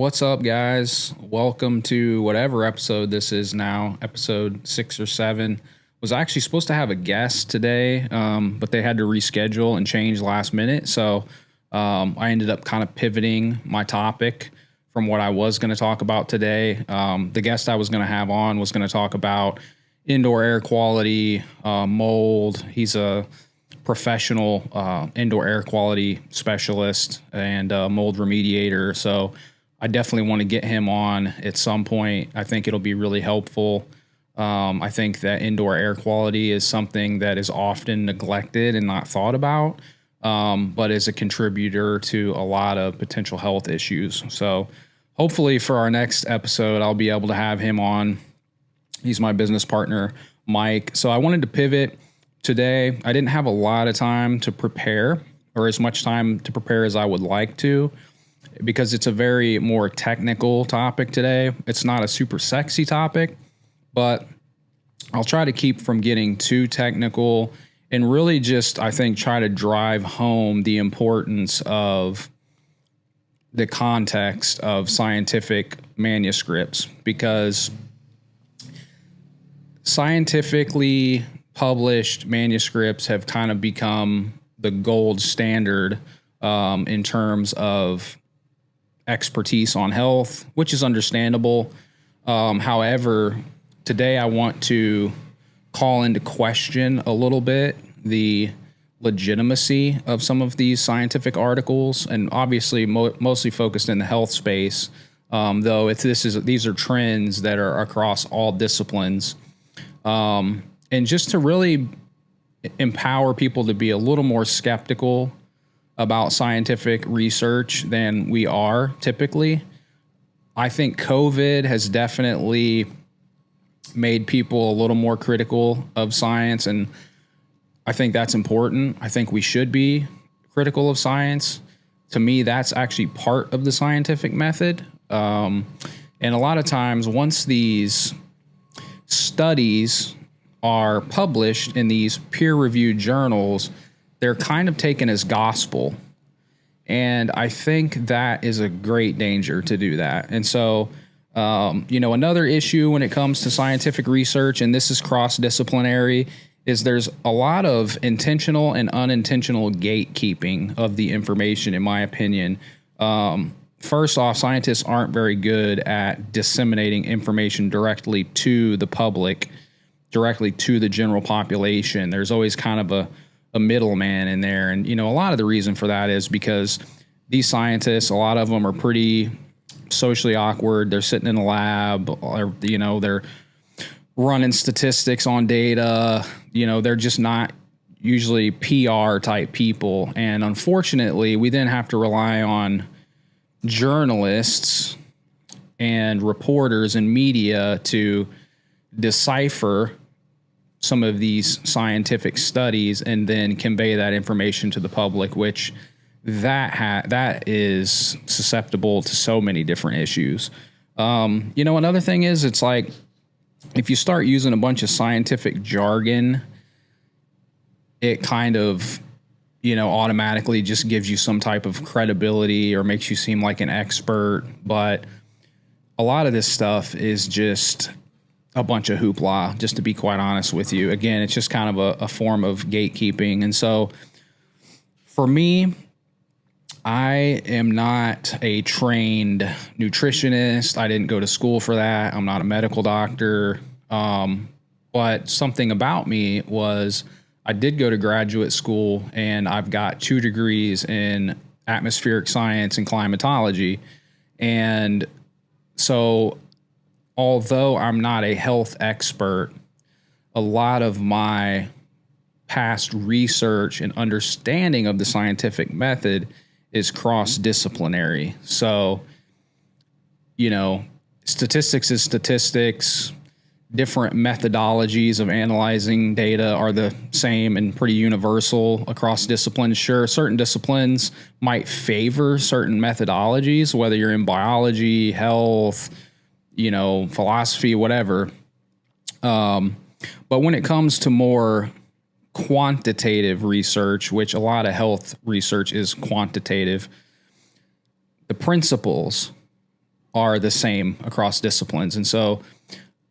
What's up, guys? Welcome to whatever episode this is now, episode 6 or 7. Was actually supposed to have a guest today, but they had to reschedule and change last minute. So I ended up kind of pivoting my topic from what I was going to talk about today. The guest I was going to have on was going to talk about indoor air quality, mold. He's a professional indoor air quality specialist and mold remediator. So I definitely want to get him on at some point. I think it'll be really helpful. I think that indoor air quality is something that is often neglected and not thought about, but is a contributor to a lot of potential health issues. So hopefully for our next episode, I'll be able to have him on. He's my business partner, Mike. So I wanted to pivot today. I didn't have a lot of time to prepare, or as much time to prepare as I would like to, because it's a very more technical topic today. It's not a super sexy topic, but I'll try to keep from getting too technical and really just, I think, try to drive home the importance of the context of scientific manuscripts, because scientifically published manuscripts have kind of become the gold standard in terms of expertise on health, which is understandable. However, today I want to call into question a little bit the legitimacy of some of these scientific articles, and obviously mostly focused in the health space, though these are trends that are across all disciplines. And just to really empower people to be a little more skeptical about scientific research than we are typically. I think COVID has definitely made people a little more critical of science, and I think that's important. I think we should be critical of science. To me, that's actually part of the scientific method. And a lot of times, once these studies are published in these peer-reviewed journals, they're kind of taken as gospel. And I think that is a great danger to do that. And so, another issue when it comes to scientific research, and this is cross-disciplinary, is there's a lot of intentional and unintentional gatekeeping of the information, in my opinion. First off, scientists aren't very good at disseminating information directly to the public, directly to the general population. There's always kind of a middleman in there. And, a lot of the reason for that is because these scientists, a lot of them are pretty socially awkward. They're sitting in a lab, or, they're running statistics on data. They're just not usually PR type people. And unfortunately, we then have to rely on journalists and reporters and media to decipher some of these scientific studies and then convey that information to the public, which that is susceptible to so many different issues. Another thing is, it's like, if you start using a bunch of scientific jargon, it kind of, automatically just gives you some type of credibility or makes you seem like an expert. But a lot of this stuff is just a bunch of hoopla, just to be quite honest with you. Again, it's just kind of a form of gatekeeping. And so for me, I am not a trained nutritionist. I didn't go to school for that. I'm not a medical doctor. But something about me was I did go to graduate school, and I've got 2 degrees in atmospheric science and climatology. And so although I'm not a health expert, a lot of my past research and understanding of the scientific method is cross-disciplinary. So, statistics is statistics. Different methodologies of analyzing data are the same and pretty universal across disciplines. Sure, certain disciplines might favor certain methodologies, whether you're in biology, health, philosophy, whatever. But when it comes to more quantitative research, which a lot of health research is quantitative, the principles are the same across disciplines. And so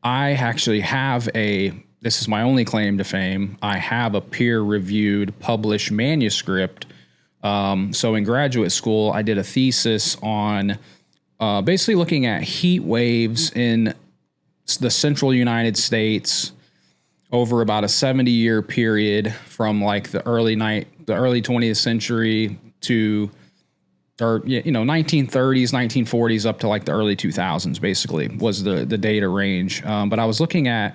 I actually have this is my only claim to fame. I have a peer-reviewed published manuscript. So in graduate school, I did a thesis on basically looking at heat waves in the central United States over about a 70-year period from like the early 20th century to 1930s, 1940s up to like the early 2000s, basically was the data range. But I was looking at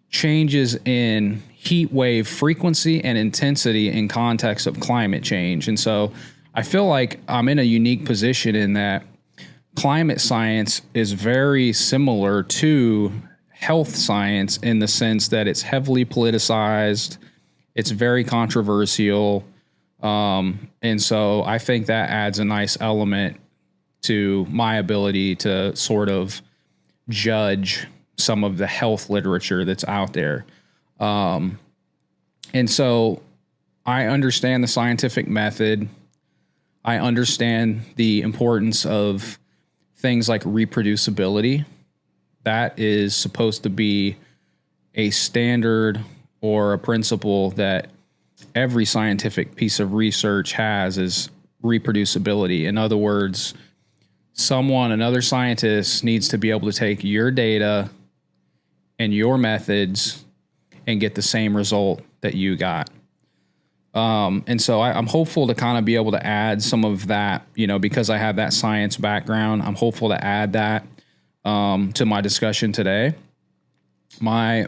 changes in heat wave frequency and intensity in context of climate change. And so I feel like I'm in a unique position in that climate science is very similar to health science in the sense that it's heavily politicized, it's very controversial. And so I think that adds a nice element to my ability to sort of judge some of the health literature that's out there. And so I understand the scientific method. I understand the importance of things like reproducibility. That is supposed to be a standard or a principle that every scientific piece of research has, is reproducibility. In other words, another scientist needs to be able to take your data and your methods and get the same result that you got. And so I'm hopeful to kind of be able to add some of that, because I have that science background. I'm hopeful to add that to my discussion today. My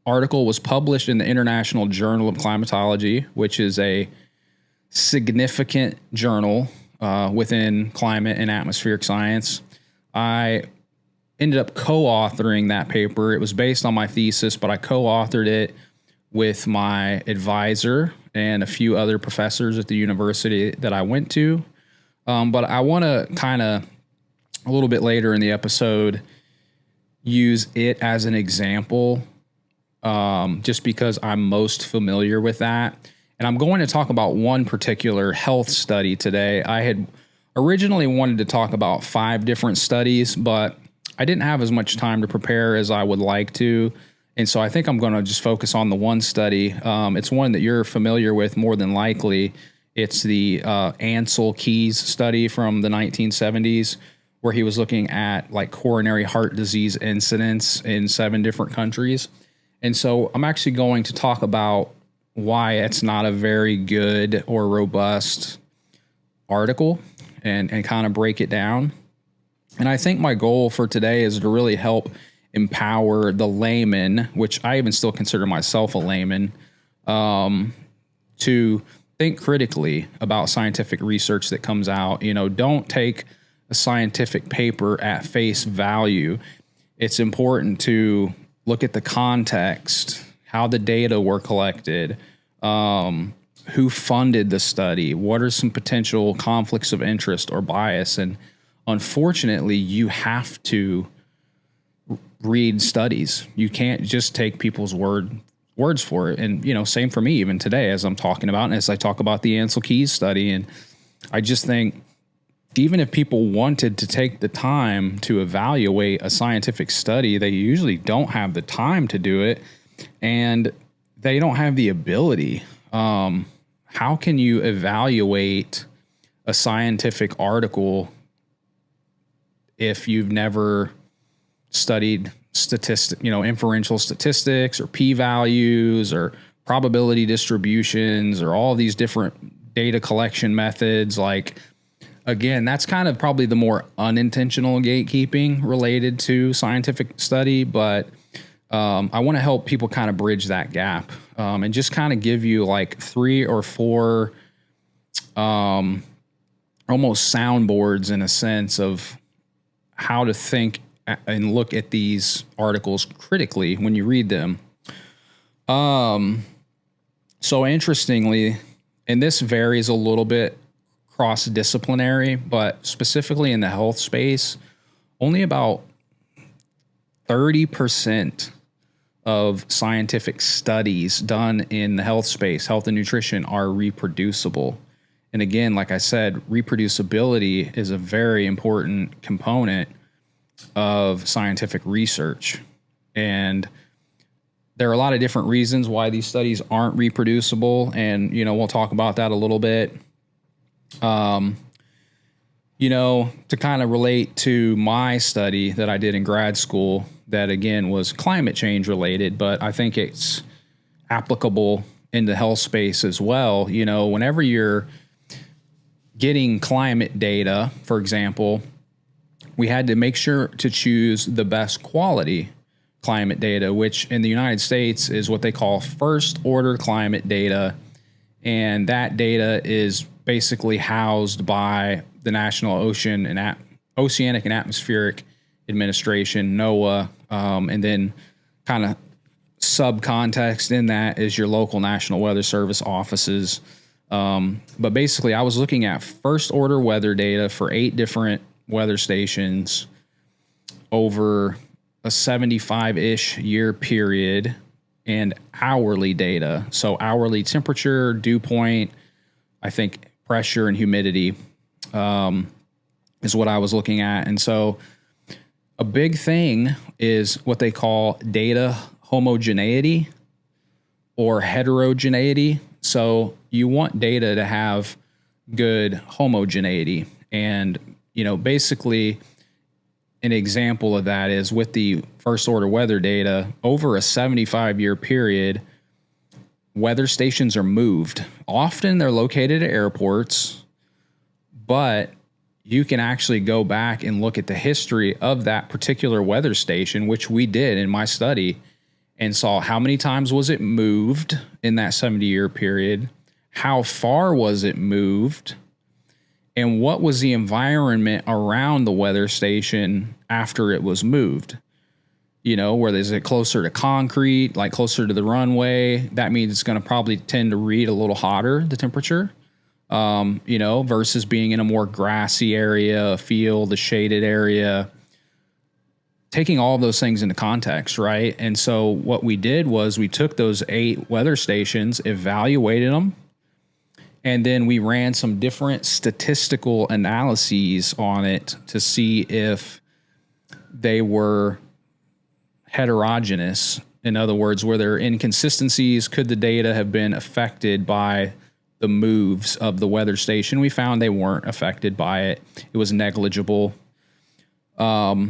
article was published in the International Journal of Climatology, which is a significant journal within climate and atmospheric science. I ended up co-authoring that paper. It was based on my thesis, but I co-authored it with my advisor and a few other professors at the university that I went to. But I want to kind of, a little bit later in the episode, use it as an example, just because I'm most familiar with that. And I'm going to talk about one particular health study today. I had originally wanted to talk about 5 different studies, but I didn't have as much time to prepare as I would like to. And so I think I'm going to just focus on the one study. It's one that you're familiar with more than likely. It's the Ancel Keys study from the 1970s, where he was looking at like coronary heart disease incidence in 7 different countries. And so I'm actually going to talk about why it's not a very good or robust article and kind of break it down. And I think my goal for today is to really help empower the layman, which I even still consider myself a layman, to think critically about scientific research that comes out. Don't take a scientific paper at face value. It's important to look at the context, how the data were collected, who funded the study, what are some potential conflicts of interest or bias. And unfortunately, you have to read studies. You can't just take people's words for it. And, same for me even today as I'm talking about, and as I talk about the Ancel Keys study. And I just think even if people wanted to take the time to evaluate a scientific study, they usually don't have the time to do it, and they don't have the ability. How can you evaluate a scientific article if you've never studied inferential statistics or p-values or probability distributions or all these different data collection methods? Again, that's kind of probably the more unintentional gatekeeping related to scientific study, but I want to help people kind of bridge that gap and just kind of give you like 3 or 4 almost soundboards in a sense of how to think and look at these articles critically when you read them. So interestingly, and this varies a little bit cross-disciplinary, but specifically in the health space, only about 30% of scientific studies done in the health space, health and nutrition, are reproducible. And again, like I said, reproducibility is a very important component of scientific research. And there are a lot of different reasons why these studies aren't reproducible. And, we'll talk about that a little bit. To kind of relate to my study that I did in grad school, that again was climate change related, but I think it's applicable in the health space as well. Whenever you're getting climate data, for example, we had to make sure to choose the best quality climate data, which in the United States is what they call first order climate data. And that data is basically housed by the National Oceanic and Atmospheric Administration, NOAA, and then kind of subcontext in that is your local National Weather Service offices. But basically, I was looking at first order weather data for 8 different weather stations over a 75-ish year period, and hourly data. So hourly temperature, dew point, I think pressure and humidity is what I was looking at. And so a big thing is what they call data homogeneity or heterogeneity. So you want data to have good homogeneity. And, basically an example of that is with the first order weather data over a 75-year period, weather stations are moved. Often they're located at airports, but you can actually go back and look at the history of that particular weather station, which we did in my study, and saw how many times was it moved in that 70-year period, how far was it moved, and what was the environment around the weather station after it was moved. Where is it closer to concrete, like closer to the runway? That means it's going to probably tend to read a little hotter, the temperature, versus being in a more grassy area, a field, a shaded area. Taking all of those things into context, right? And so what we did was we took those 8 weather stations, evaluated them, and then we ran some different statistical analyses on it to see if they were heterogeneous. In other words, were there inconsistencies? Could the data have been affected by the moves of the weather station? We found they weren't affected by it. It was negligible. But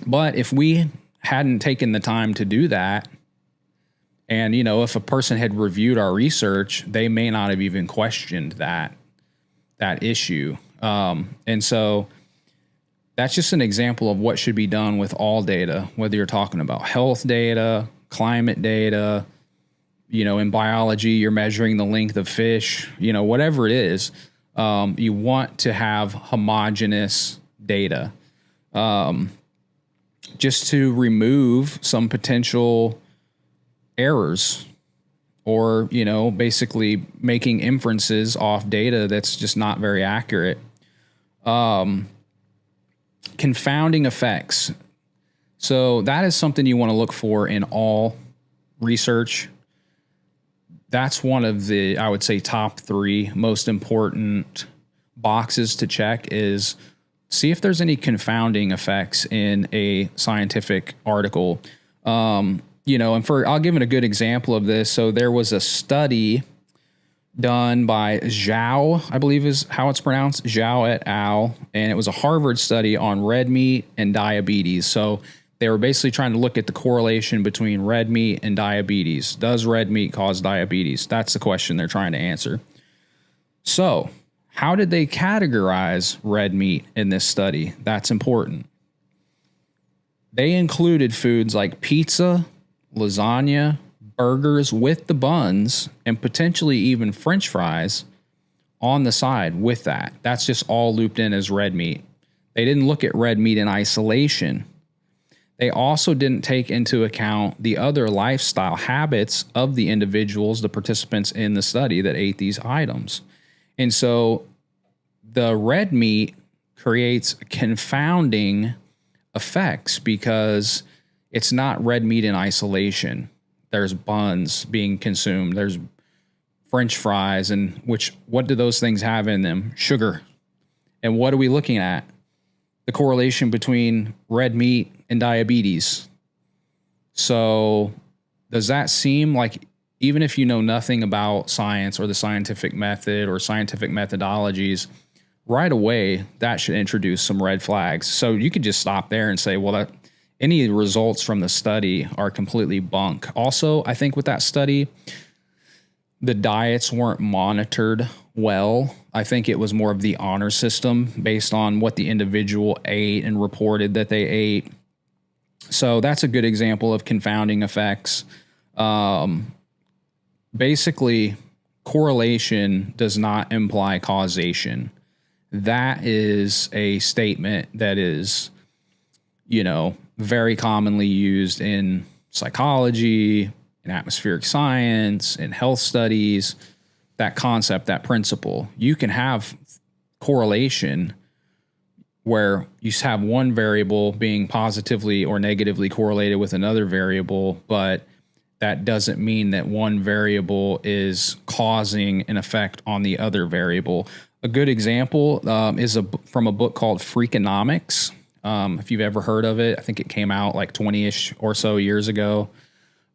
if we hadn't taken the time to do that, and, if a person had reviewed our research, they may not have even questioned that issue. And so that's just an example of what should be done with all data, whether you're talking about health data, climate data, in biology, you're measuring the length of fish, whatever it is, you want to have homogeneous data, just to remove some potential errors or, basically making inferences off data that's just not very accurate. Confounding effects. So that is something you want to look for in all research. That's one of the, I would say, top 3 most important boxes to check is see if there's any confounding effects in a scientific article. I'll give it a good example of this. So there was a study done by Zhao, I believe is how it's pronounced, Zhao et al. And it was a Harvard study on red meat and diabetes. So they were basically trying to look at the correlation between red meat and diabetes. Does red meat cause diabetes? That's the question they're trying to answer. So how did they categorize red meat in this study? That's important. They included foods like pizza, lasagna, burgers with the buns, and potentially even French fries on the side with that. That's just all looped in as red meat. They didn't look at red meat in isolation. They also didn't take into account the other lifestyle habits of the individuals, the participants in the study that ate these items. And so the red meat creates confounding effects because it's not red meat in isolation. There's buns being consumed. There's French fries, and what do those things have in them? Sugar. And what are we looking at? the correlation between red meat and diabetes. So does that seem like, even if you know nothing about science or the scientific method or scientific methodologies, right away, that should introduce some red flags. So you could just stop there and say, well, that any results from the study are completely bunk. Also, I think with that study, the diets weren't monitored well. I think it was more of the honor system based on what the individual ate and reported that they ate. So that's a good example of confounding effects. Basically, correlation does not imply causation. That is a statement that is, very commonly used in psychology, in atmospheric science, in health studies. That concept, that principle. You can have correlation where you have one variable being positively or negatively correlated with another variable, but that doesn't mean that one variable is causing an effect on the other variable. A good example is from a book called Freakonomics. If you've ever heard of it, I think it came out like 20-ish or so years ago.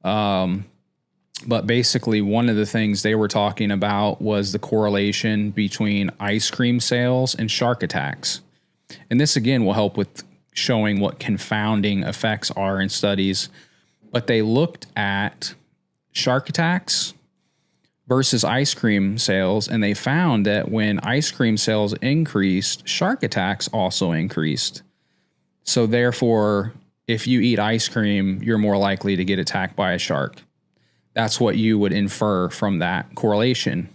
But basically, one of the things they were talking about was the correlation between ice cream sales and shark attacks. And this, again, will help with showing what confounding effects are in studies. But they looked at shark attacks versus ice cream sales, and they found that when ice cream sales increased, shark attacks also increased. So therefore, if you eat ice cream, you're more likely to get attacked by a shark. That's what you would infer from that correlation.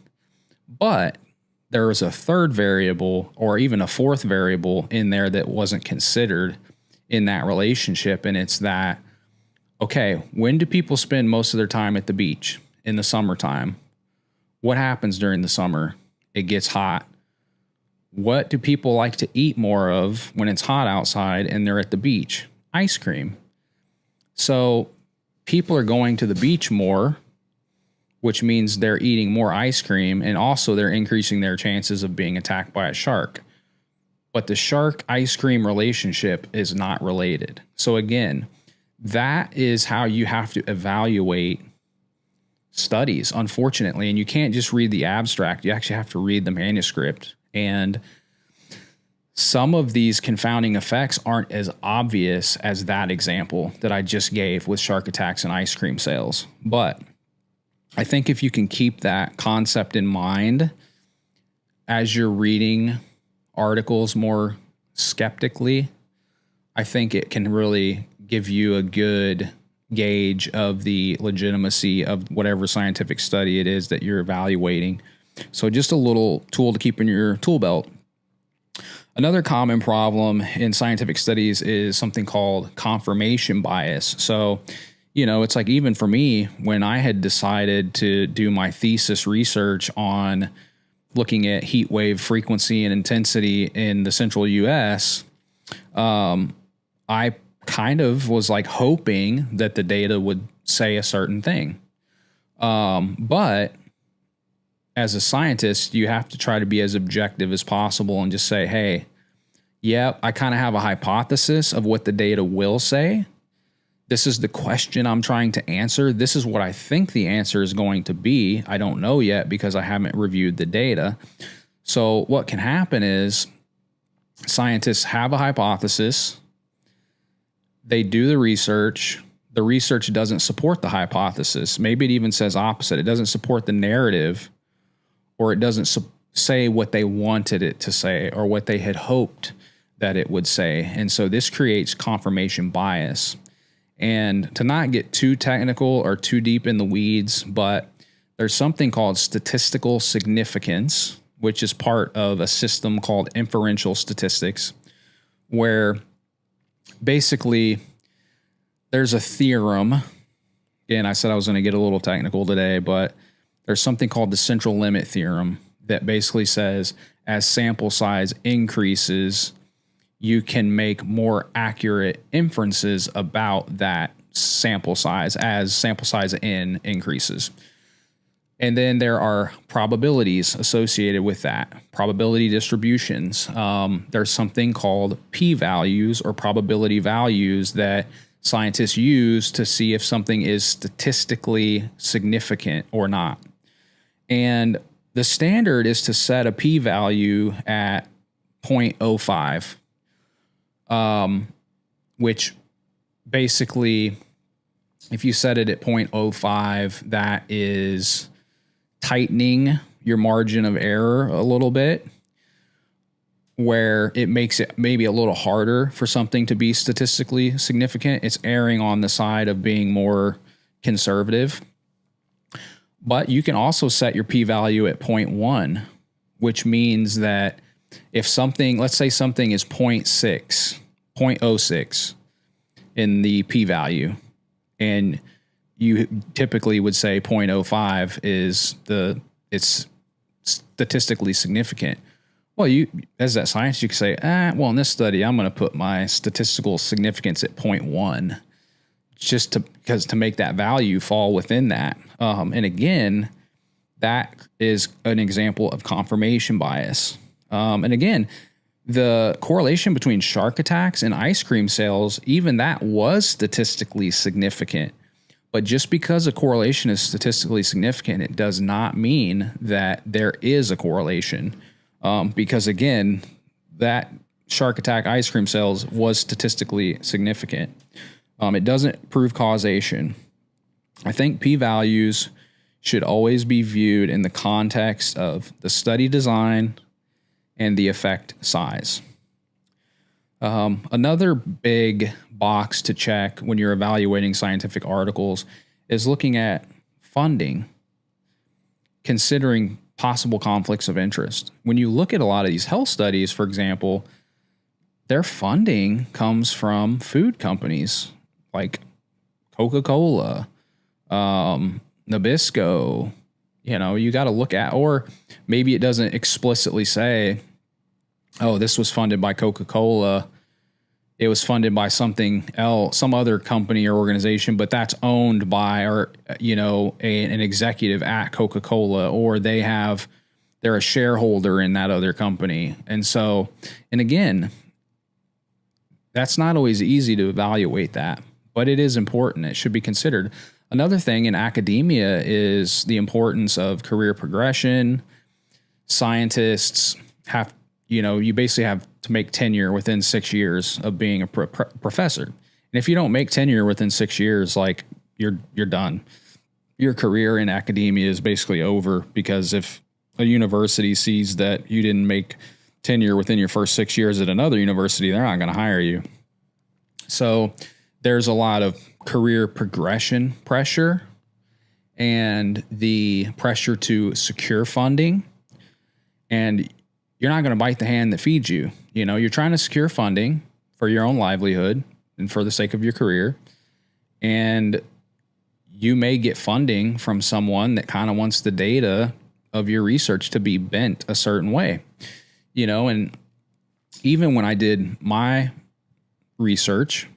But there was a third variable or even a fourth variable in there that wasn't considered in that relationship, and it's that, okay, when do people spend most of their time at the beach? In the summertime. What happens during the summer? It gets hot. What do people like to eat more of when it's hot outside and they're at the beach? Ice cream. So people are going to the beach more, which means they're eating more ice cream, and also they're increasing their chances of being attacked by a shark. But the shark-ice cream relationship is not related. So again, that is how you have to evaluate studies, unfortunately. And you can't just read the abstract. You actually have to read the manuscript. And some of these confounding effects aren't as obvious as that example that I just gave with shark attacks and ice cream sales. But I think if you can keep that concept in mind as you're reading articles more skeptically, I think it can really give you a good gauge of the legitimacy of whatever scientific study it is that you're evaluating. So just a little tool to keep in your tool belt. Another common problem in scientific studies is something called confirmation bias. So, it's like, even for me, when I had decided to do my thesis research on looking at heat wave frequency and intensity in the central US, I kind of was like hoping that the data would say a certain thing. But as a scientist, you have to try to be as objective as possible and just say, hey, I kind of have a hypothesis of what the data will say. This is the question I'm trying to answer. This is what I think the answer is going to be. I don't know yet because I haven't reviewed the data. So what can happen is scientists have a hypothesis. They do the research. The research doesn't support the hypothesis. Maybe it even says opposite. It doesn't support the narrative, or it doesn't say what they wanted it to say or what they had hoped that it would say. And so this creates confirmation bias. And to not get too technical or too deep in the weeds, but there's something called statistical significance, which is part of a system called inferential statistics, where basically there's a theorem. Again, I said I was going to get a little technical today, but there's something called the central limit theorem that basically says as sample size increases, you can make more accurate inferences about that sample size as sample size n increases. And then there are probabilities associated with that, probability distributions. There's something called p-values or probability values that scientists use to see if something is statistically significant or not. And the standard is to set a p-value at 0.05, which basically, if you set it at 0.05, that is tightening your margin of error a little bit, where it makes it maybe a little harder for something to be statistically significant. It's erring on the side of being more conservative. But you can also set your p-value at 0.1, which means that if something, let's say something is 0.06 in the p-value, and you typically would say 0.05 is it's statistically significant. Well, you, as that scientist, you can say, well, in this study, I'm going to put my statistical significance at 0.1, just to make that value fall within that. And again, that is an example of confirmation bias. And again, the correlation between shark attacks and ice cream sales, even that was statistically significant. But just because a correlation is statistically significant, it does not mean that there is a correlation. Because again, that shark attack ice cream sales was statistically significant. It doesn't prove causation. I think p-values should always be viewed in the context of the study design and the effect size. Another big box to check when you're evaluating scientific articles is looking at funding, considering possible conflicts of interest. When you look at a lot of these health studies, for example, their funding comes from food companies like Coca-Cola, Nabisco. You got to look at, or maybe it doesn't explicitly say, oh, this was funded by Coca-Cola. It was funded by something else, some other company or organization, but that's owned by, or an executive at Coca-Cola, or they're a shareholder in that other company. And so, and again, that's not always easy to evaluate that, but it is important. It should be considered. Another thing in academia is the importance of career progression. Scientists have, you basically have to make tenure within 6 years of being a professor. And if you don't make tenure within 6 years, like you're done. Your career in academia is basically over, because if a university sees that you didn't make tenure within your first 6 years at another university, they're not going to hire you. So there's a lot of career progression pressure and the pressure to secure funding. And you're not going to bite the hand that feeds you. You're trying to secure funding for your own livelihood and for the sake of your career. And you may get funding from someone that kind of wants the data of your research to be bent a certain way. And even when I did my research,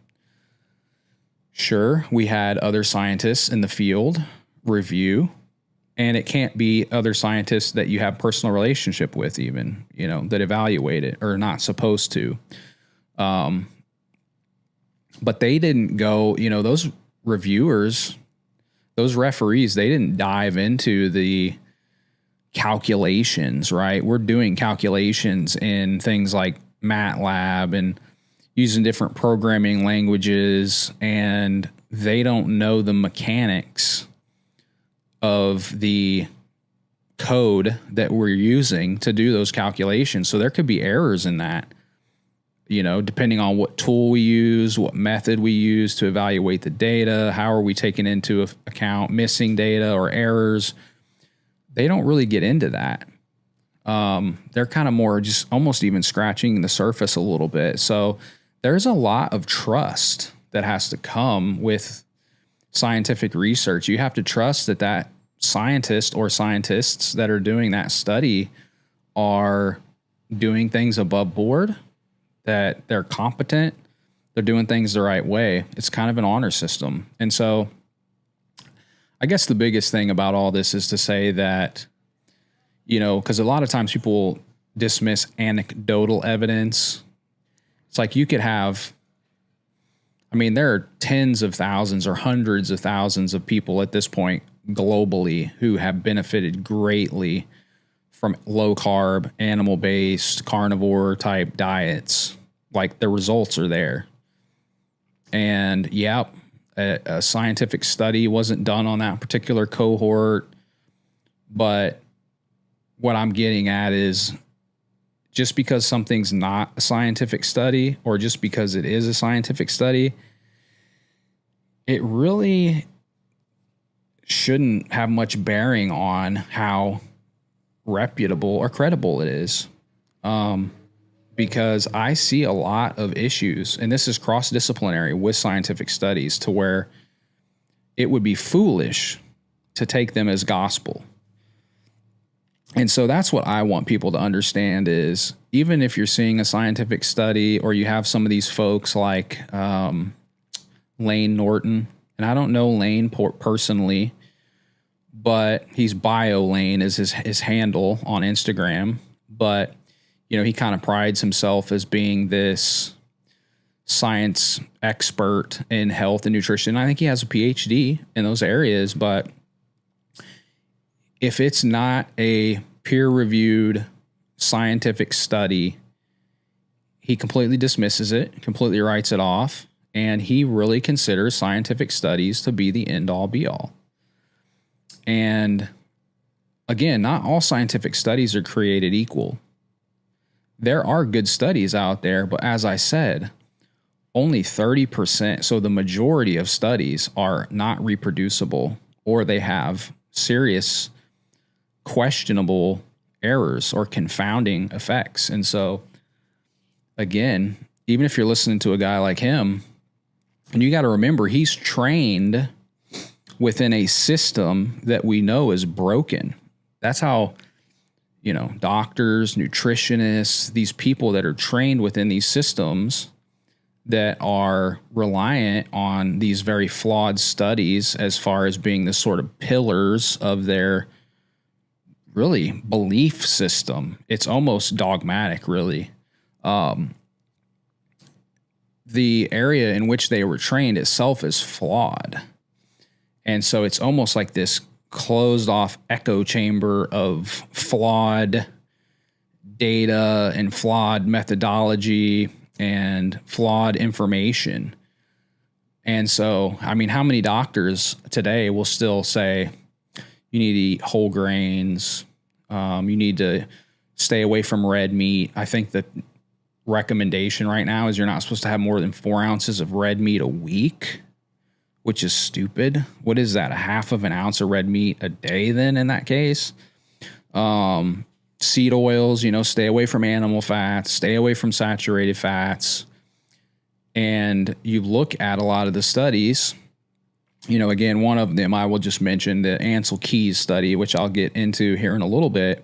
sure, we had other scientists in the field review, and it can't be other scientists that you have personal relationship with even, that evaluate it, or not supposed to. But they didn't go, those reviewers, those referees, they didn't dive into the calculations, right? We're doing calculations in things like MATLAB and using different programming languages, and they don't know the mechanics of the code that we're using to do those calculations. So there could be errors in that, depending on what tool we use, what method we use to evaluate the data, how are we taking into account missing data or errors. They don't really get into that. They're kind of more just almost even scratching the surface a little bit. So there's a lot of trust that has to come with scientific research. You have to trust that scientist or scientists that are doing that study are doing things above board, that they're competent, they're doing things the right way. It's kind of an honor system. And so I guess the biggest thing about all this is to say that, because a lot of times people dismiss anecdotal evidence. It's like you could have, there are tens of thousands or hundreds of thousands of people at this point globally who have benefited greatly from low carb, animal based, carnivore type diets. Like the results are there. And a scientific study wasn't done on that particular cohort. But what I'm getting at is just because something's not a scientific study, or just because it is a scientific study, it really shouldn't have much bearing on how reputable or credible it is. Because I see a lot of issues, and this is cross-disciplinary with scientific studies, to where it would be foolish to take them as gospel. And so that's what I want people to understand is, even if you're seeing a scientific study, or you have some of these folks like Lane Norton, and I don't know Lane personally, but he's BioLane is his handle on Instagram. But, he kind of prides himself as being this science expert in health and nutrition. I think he has a PhD in those areas, but if it's not a peer-reviewed scientific study, he completely dismisses it, completely writes it off, and he really considers scientific studies to be the end-all, be-all. And again, not all scientific studies are created equal. There are good studies out there, but as I said, only 30%, so the majority of studies are not reproducible, or they have serious questionable errors or confounding effects. And so, again, even if you're listening to a guy like him, and you got to remember, he's trained within a system that we know is broken. That's how, doctors, nutritionists, these people that are trained within these systems that are reliant on these very flawed studies as far as being the sort of pillars of their really belief system. It's almost dogmatic, really. The area in which they were trained itself is flawed. And so it's almost like this closed off echo chamber of flawed data and flawed methodology and flawed information. And so, how many doctors today will still say, you need to eat whole grains, you need to stay away from red meat. I think the recommendation right now is you're not supposed to have more than 4 ounces of red meat a week, which is stupid. What is that? A half of an ounce of red meat a day then in that case? Seed oils, stay away from animal fats, stay away from saturated fats. And you look at a lot of the studies, again, one of them I will just mention, the Ancel Keys study, which I'll get into here in a little bit.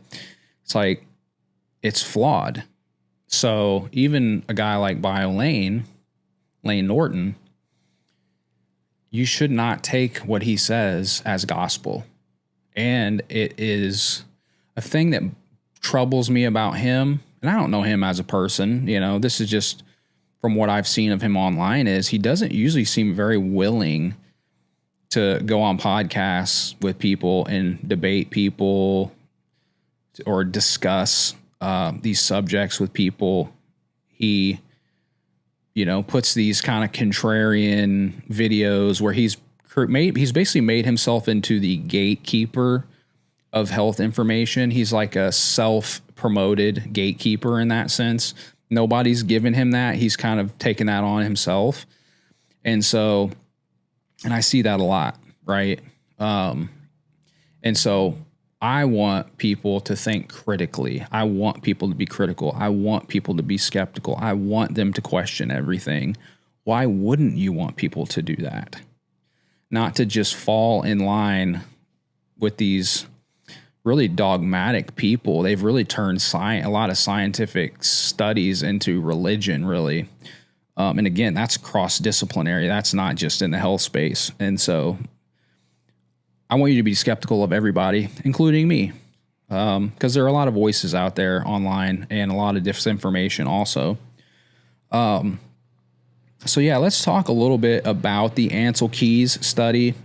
It's flawed. So even a guy like Lane Norton, you should not take what he says as gospel. And it is a thing that troubles me about him. And I don't know him as a person, this is just from what I've seen of him online, is he doesn't usually seem very willing to go on podcasts with people and debate people or discuss these subjects with people. He, puts these kind of contrarian videos where he's basically made himself into the gatekeeper of health information. He's like a self-promoted gatekeeper in that sense. Nobody's given him that. He's kind of taken that on himself. And so, and I see that a lot, right? And so I want people to think critically. I want people to be critical. I want people to be skeptical. I want them to question everything. Why wouldn't you want people to do that? Not to just fall in line with these really dogmatic people. They've really turned a lot of scientific studies into religion, really. And again, that's cross-disciplinary. That's not just in the health space. And so I want you to be skeptical of everybody, including me, because there are a lot of voices out there online and a lot of disinformation also. So yeah, let's talk a little bit about the Ancel Keys study.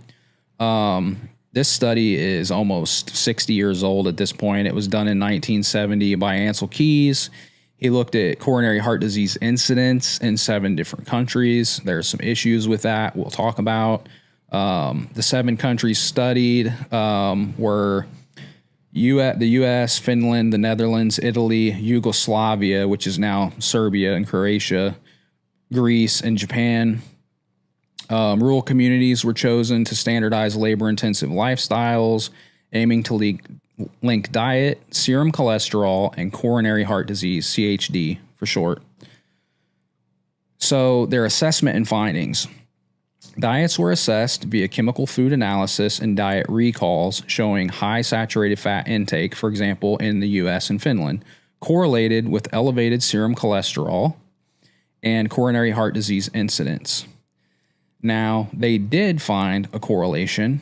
This study is almost 60 years old at this point. It was done in 1970 by Ancel Keys. He looked at coronary heart disease incidence in 7 different countries. There's some issues with that we'll talk about. The 7 countries studied were the U.S., Finland, the Netherlands, Italy, Yugoslavia, which is now Serbia and Croatia, Greece, and Japan. Rural communities were chosen to standardize labor-intensive lifestyles, aiming to link diet, serum cholesterol, and coronary heart disease, CHD for short. So their assessment and findings. Diets were assessed via chemical food analysis and diet recalls showing high saturated fat intake, for example, in the U.S. and Finland, correlated with elevated serum cholesterol and coronary heart disease incidence. Now, they did find a correlation,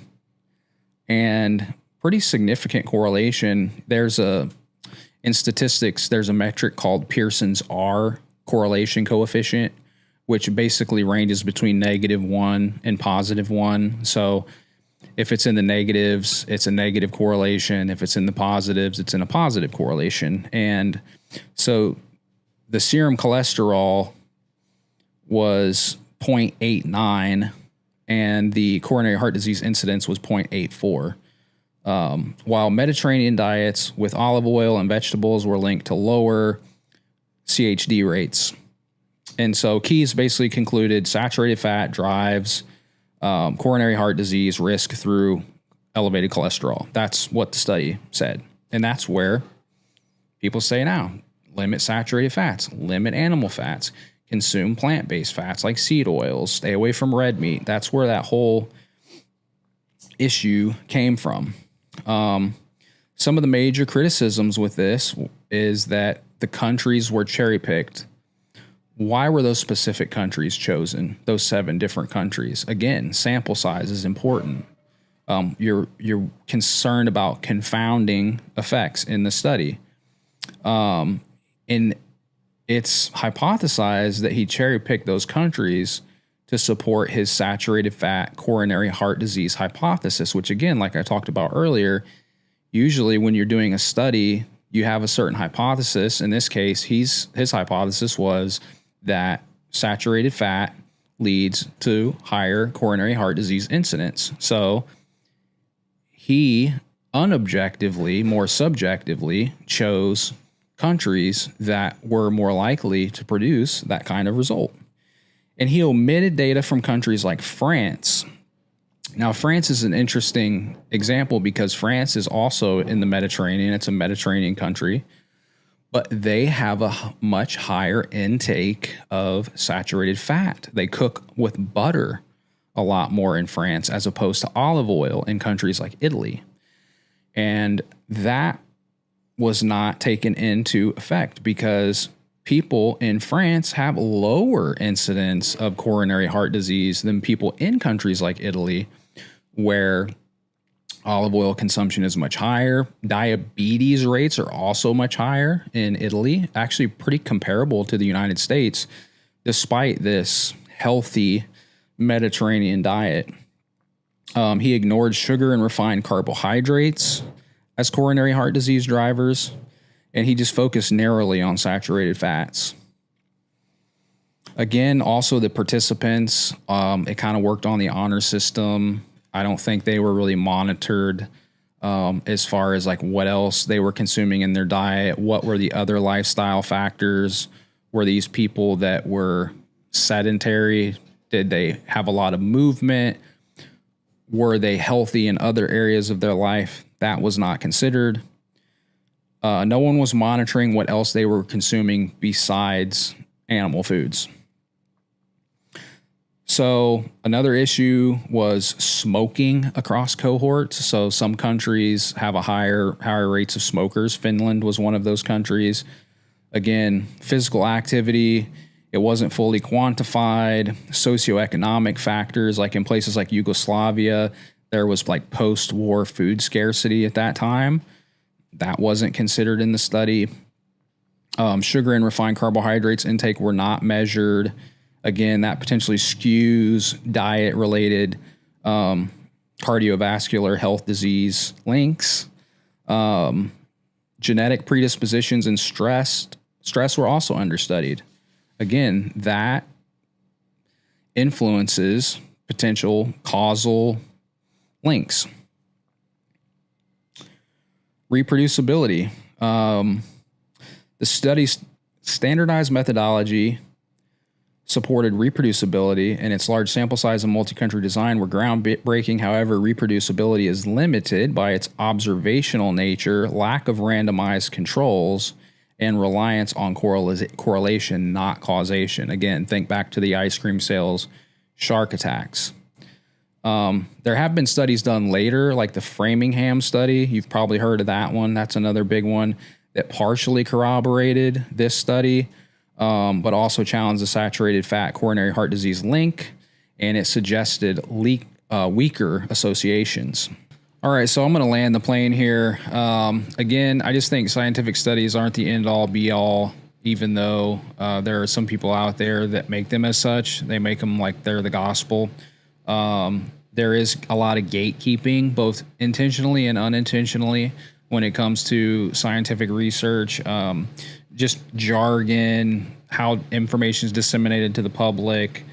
and pretty significant correlation. In statistics, there's a metric called Pearson's R correlation coefficient, which basically ranges between -1 and +1. So if it's in the negatives, it's a negative correlation. If it's in the positives, it's in a positive correlation. And so the serum cholesterol was 0.89, and the coronary heart disease incidence was 0.84. While Mediterranean diets with olive oil and vegetables were linked to lower CHD rates. And so Keys basically concluded saturated fat drives coronary heart disease risk through elevated cholesterol. That's what the study said. And that's where people say now, limit saturated fats, limit animal fats, consume plant-based fats like seed oils, stay away from red meat. That's where that whole issue came from. Some of the major criticisms with this is that the countries were cherry-picked. Why were those specific countries chosen, those 7 different countries? Again, sample size is important. You're concerned about confounding effects in the study. And it's hypothesized that he cherry-picked those countries to support his saturated fat coronary heart disease hypothesis, which again, like I talked about earlier, usually when you're doing a study, you have a certain hypothesis. In this case, his hypothesis was that saturated fat leads to higher coronary heart disease incidence. So he unobjectively, more subjectively, chose countries that were more likely to produce that kind of result. And he omitted data from countries like France. Now, France is an interesting example because France is also in the Mediterranean. It's a Mediterranean country, but they have a much higher intake of saturated fat. They cook with butter a lot more in France as opposed to olive oil in countries like Italy. And that was not taken into effect because people in France have lower incidence of coronary heart disease than people in countries like Italy, where olive oil consumption is much higher. Diabetes rates are also much higher in Italy, actually pretty comparable to the United States, despite this healthy Mediterranean diet. He ignored sugar and refined carbohydrates as coronary heart disease drivers, and he just focused narrowly on saturated fats. Again, also the participants, it kind of worked on the honor system. I don't think they were really monitored as far as like what else they were consuming in their diet. What were the other lifestyle factors? Were these people that were sedentary? Did they have a lot of movement? Were they healthy in other areas of their life? That was not considered. No one was monitoring what else they were consuming besides animal foods. So another issue was smoking across cohorts. So some countries have a higher rates of smokers. Finland was one of those countries. Again, physical activity, it wasn't fully quantified. Socioeconomic factors, like in places like Yugoslavia, there was like post-war food scarcity at that time. That wasn't considered in the study. Sugar and refined carbohydrates intake were not measured. Again, that potentially skews diet-related cardiovascular health disease links. Genetic predispositions and stress were also understudied. Again, that influences potential causal links. Reproducibility. The study's standardized methodology supported reproducibility, and its large sample size and multi-country design were groundbreaking. However, reproducibility is limited by its observational nature, lack of randomized controls, and reliance on correlation, not causation. Again, think back to the ice cream sales, shark attacks. There have been studies done later, like the Framingham study. You've probably heard of that one. That's another big one that partially corroborated this study, but also challenged the saturated fat coronary heart disease link, and it suggested weaker associations. All right, so I'm going to land the plane here. Again, I just think scientific studies aren't the end-all, be-all, even though there are some people out there that make them as such. They make them like they're the gospel. There is a lot of gatekeeping, both intentionally and unintentionally, when it comes to scientific research. Just jargon, how information is disseminated to the public,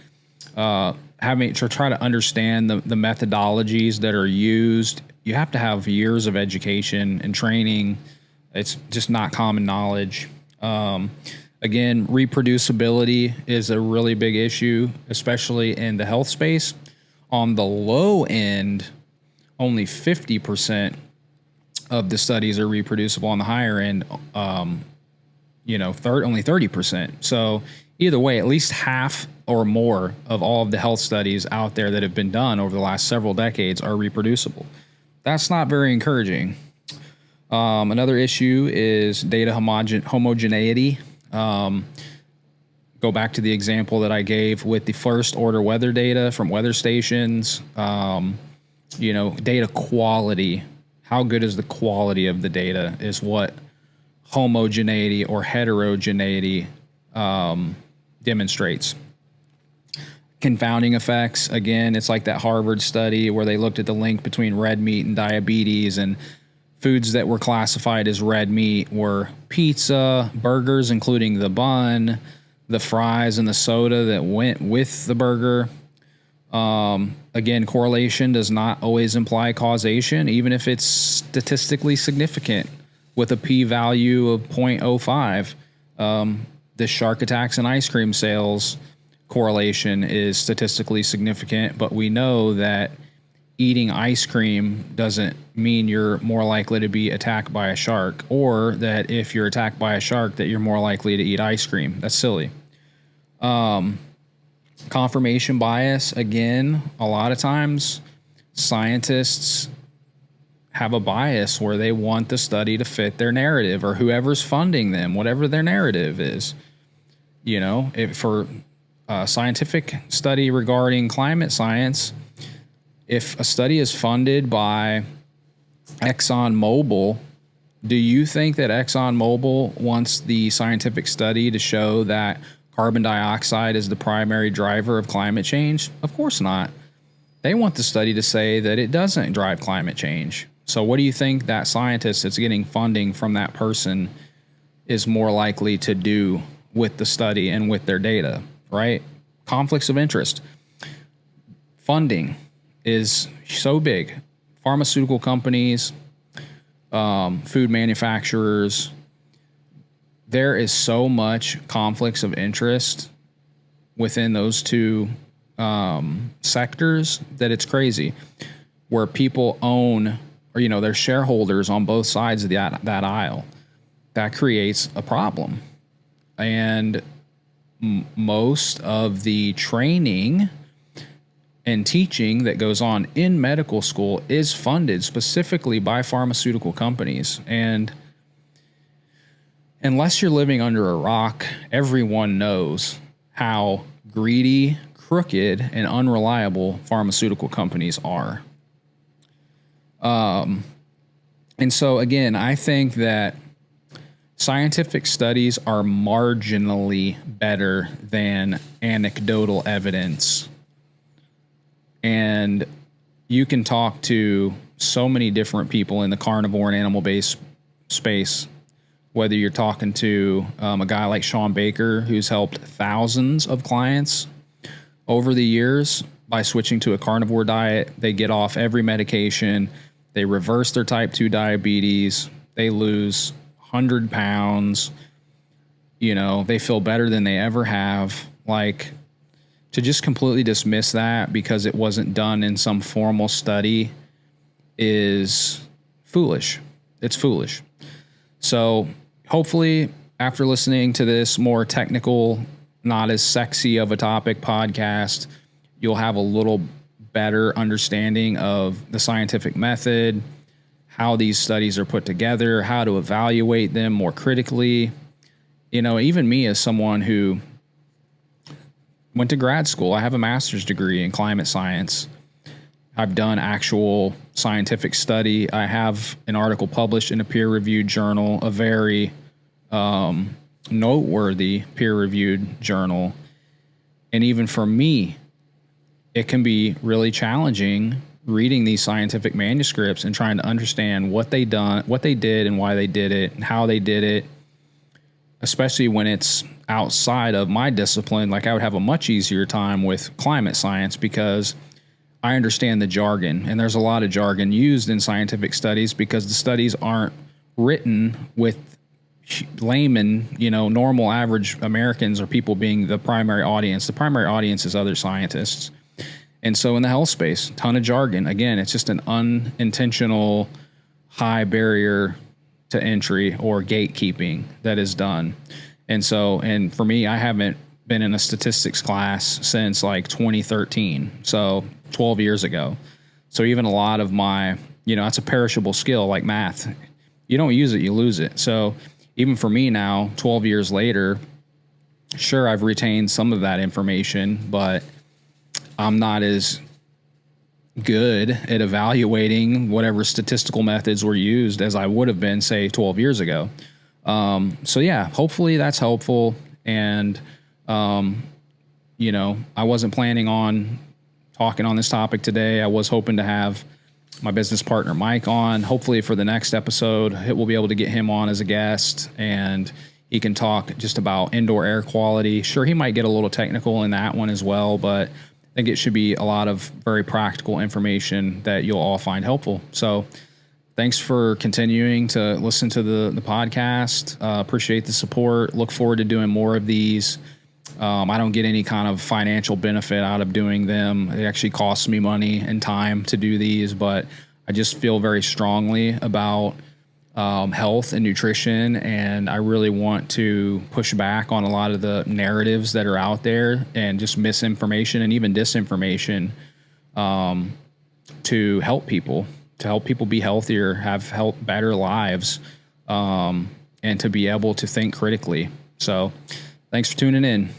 having to try to understand the methodologies that are used. You have to have years of education and training. It's just not common knowledge. Again, reproducibility is a really big issue, especially in the health space. On the low end, only 50% of the studies are reproducible. On the higher end, only 30%. So either way, at least half or more of all of the health studies out there that have been done over the last several decades are reproducible. That's not very encouraging. Another issue is data homogeneity. Go back to the example that I gave with the first order weather data from weather stations. Data quality. How good is the quality of the data is what homogeneity or heterogeneity demonstrates. Confounding effects. Again, it's like that Harvard study where they looked at the link between red meat and diabetes, and foods that were classified as red meat were pizza, burgers, including the bun, the fries, and the soda that went with the burger. Again, correlation does not always imply causation, even if it's statistically significant with a p-value of 0.05. The shark attacks and ice cream sales correlation is statistically significant, but we know that eating ice cream doesn't mean you're more likely to be attacked by a shark, or that if you're attacked by a shark that you're more likely to eat ice cream. That's silly. Confirmation bias, again, a lot of times scientists have a bias where they want the study to fit their narrative, or whoever's funding them, whatever their narrative is. If for a scientific study regarding climate science, if a study is funded by ExxonMobil, do you think that ExxonMobil wants the scientific study to show that carbon dioxide is the primary driver of climate change? Of course not. They want the study to say that it doesn't drive climate change. So what do you think that scientist that's getting funding from that person is more likely to do with the study and with their data, right? Conflicts of interest. Funding is so big. Pharmaceutical companies, food manufacturers, there is so much conflicts of interest within those two sectors that it's crazy, where people own, or they're shareholders on both sides of that aisle. That creates a problem. And most of the training and teaching that goes on in medical school is funded specifically by pharmaceutical companies. And unless you're living under a rock, everyone knows how greedy, crooked, and unreliable pharmaceutical companies are. And so, again, I think that scientific studies are marginally better than anecdotal evidence. And you can talk to so many different people in the carnivore and animal-based space, whether you're talking to a guy like Sean Baker, who's helped thousands of clients over the years by switching to a carnivore diet. They get off every medication. They reverse their type 2 diabetes. They lose 100 pounds. They feel better than they ever have. Like, to just completely dismiss that because it wasn't done in some formal study is foolish. It's foolish. So hopefully after listening to this more technical, not as sexy of a topic podcast, you'll have a little better understanding of the scientific method, how these studies are put together, how to evaluate them more critically. Even me as someone who went to grad school, I have a master's degree in climate science. I've done actual scientific study. I have an article published in a peer-reviewed journal, a very noteworthy peer-reviewed journal. And even for me, it can be really challenging reading these scientific manuscripts and trying to understand what they did and why they did it and how they did it, especially when it's outside of my discipline. Like, I would have a much easier time with climate science because I understand the jargon, and there's a lot of jargon used in scientific studies because the studies aren't written with laymen, normal average Americans or people being the primary audience. The primary audience is other scientists. And so in the health space, ton of jargon. Again, it's just an unintentional high barrier to entry or gatekeeping that is done. And for me, I haven't been in a statistics class since like 2013. So 12 years ago. So even a lot of my, that's a perishable skill like math. You don't use it, you lose it. So even for me now, 12 years later, sure, I've retained some of that information, but I'm not as good at evaluating whatever statistical methods were used as I would have been, say, 12 years ago. So yeah, hopefully that's helpful. And, I wasn't planning on talking on this topic today. I was hoping to have my business partner, Mike, on. Hopefully for the next episode, we'll be able to get him on as a guest and he can talk just about indoor air quality. Sure, he might get a little technical in that one as well, but I think it should be a lot of very practical information that you'll all find helpful. So thanks for continuing to listen to the podcast. Appreciate the support. Look forward to doing more of these. I don't get any kind of financial benefit out of doing them. It actually costs me money and time to do these, but I just feel very strongly about health and nutrition, and I really want to push back on a lot of the narratives that are out there and just misinformation and even disinformation to help people be healthier, have better lives, and to be able to think critically. So thanks for tuning in.